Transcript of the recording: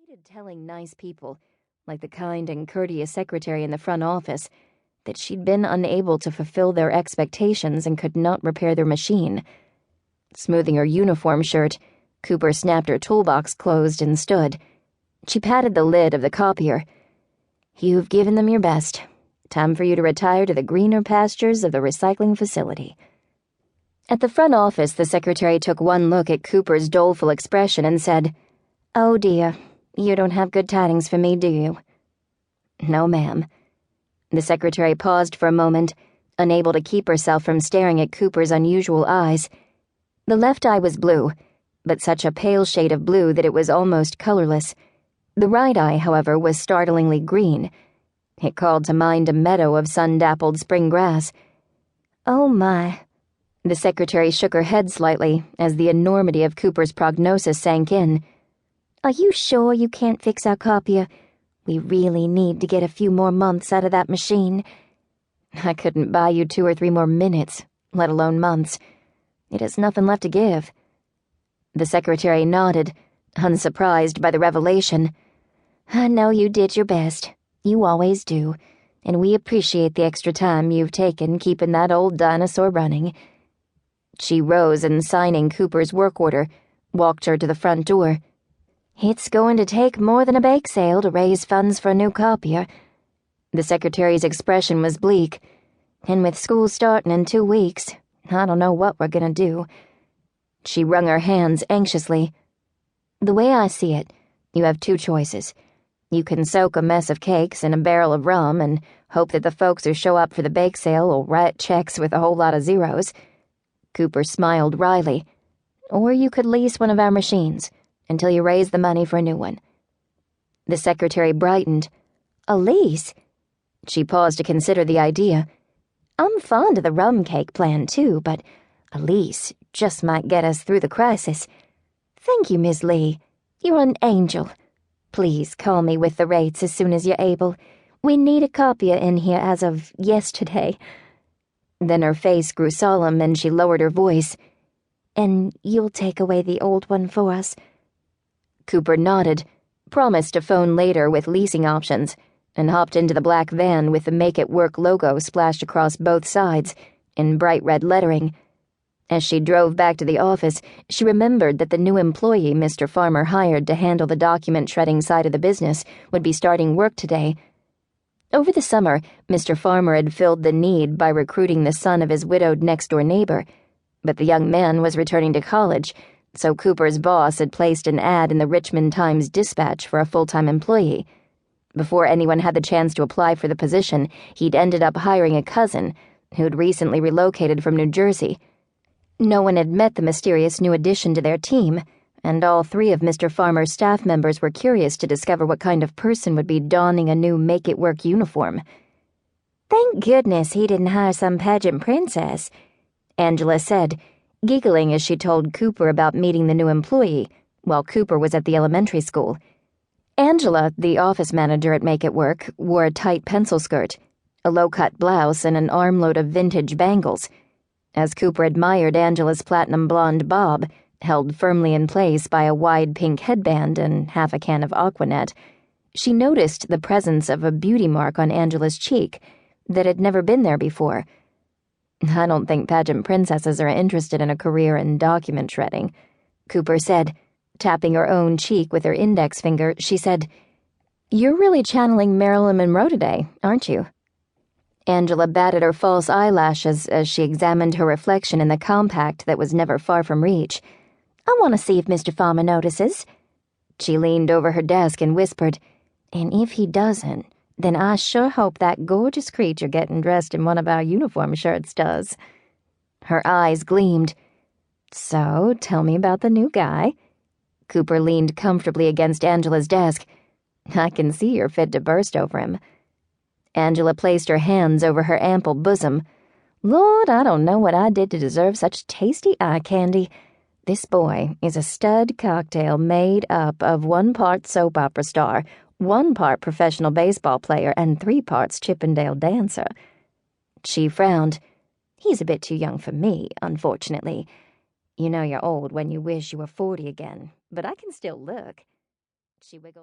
hated telling nice people, like the kind and courteous secretary in the front office, that she'd been unable to fulfill their expectations and could not repair their machine. Smoothing her uniform shirt, Cooper snapped her toolbox closed and stood. She patted the lid of the copier. "You've given them your best. Time for you to retire to the greener pastures of the recycling facility." At the front office, the secretary took one look at Cooper's doleful expression and said, "Oh dear, you don't have good tidings for me, do you?" "No, ma'am." The secretary paused for a moment, unable to keep herself from staring at Cooper's unusual eyes. The left eye was blue, but such a pale shade of blue that it was almost colorless. The right eye, however, was startlingly green. It called to mind a meadow of sun-dappled spring grass. "Oh my." The secretary shook her head slightly as the enormity of Cooper's prognosis sank in. "Are you sure you can't fix our copier? We really need to get a few more months out of that machine." "I couldn't buy you 2 or 3 more minutes, let alone months. It has nothing left to give." The secretary nodded, unsurprised by the revelation. "I know you did your best. You always do, and we appreciate the extra time you've taken keeping that old dinosaur running." She rose and, signing Cooper's work order, walked her to the front door. "It's going to take more than a bake sale to raise funds for a new copier." The secretary's expression was bleak. "And with school starting in 2 weeks, I don't know what we're gonna do." She wrung her hands anxiously. "The way I see it, you have 2 choices. You can soak a mess of cakes in a barrel of rum and hope that the folks who show up for the bake sale will write checks with a whole lot of zeros." Cooper smiled wryly. "Or you could lease one of our machines until you raise the money for a new one." The secretary brightened. "A lease?" She paused to consider the idea. "I'm fond of the rum cake plan, too, but a lease just might get us through the crisis. Thank you, Miss Lee. You're an angel. Please call me with the rates as soon as you're able. We need a copier in here as of yesterday." Then her face grew solemn and she lowered her voice. "And you'll take away the old one for us?" Cooper nodded, promised to phone later with leasing options, and hopped into the black van with the Make It Work logo splashed across both sides in bright red lettering. As she drove back to the office, she remembered that the new employee Mr. Farmer hired to handle the document shredding side of the business would be starting work today. Over the summer, Mr. Farmer had filled the need by recruiting the son of his widowed next-door neighbor, but the young man was returning to college, so Cooper's boss had placed an ad in the Richmond Times-Dispatch for a full-time employee. Before anyone had the chance to apply for the position, he'd ended up hiring a cousin who'd recently relocated from New Jersey. No one had met the mysterious new addition to their team, and all 3 of Mr. Farmer's staff members were curious to discover what kind of person would be donning a new make-it-work uniform. "Thank goodness he didn't hire some pageant princess," Angela said, giggling as she told Cooper about meeting the new employee, while Cooper was at the elementary school. Angela, the office manager at Make It Work, wore a tight pencil skirt, a low-cut blouse, and an armload of vintage bangles. As Cooper admired Angela's platinum blonde bob, held firmly in place by a wide pink headband and half a can of Aquanet, she noticed the presence of a beauty mark on Angela's cheek that had never been there before. "I don't think pageant princesses are interested in a career in document shredding," Cooper said. Tapping her own cheek with her index finger, she said, "You're really channeling Marilyn Monroe today, aren't you?" Angela batted her false eyelashes as she examined her reflection in the compact that was never far from reach. "I want to see if Mr. Farmer notices." She leaned over her desk and whispered, "And if he doesn't, then I sure hope that gorgeous creature getting dressed in one of our uniform shirts does." Her eyes gleamed. "So, tell me about the new guy." Cooper leaned comfortably against Angela's desk. "I can see you're fit to burst over him." Angela placed her hands over her ample bosom. "Lord, I don't know what I did to deserve such tasty eye candy. This boy is a stud cocktail made up of 1 part soap opera star, 1 part professional baseball player, and 3 parts Chippendale dancer." She frowned. "He's a bit too young for me, unfortunately. You know you're old when you wish you were 40 again, but I can still look." She wiggled.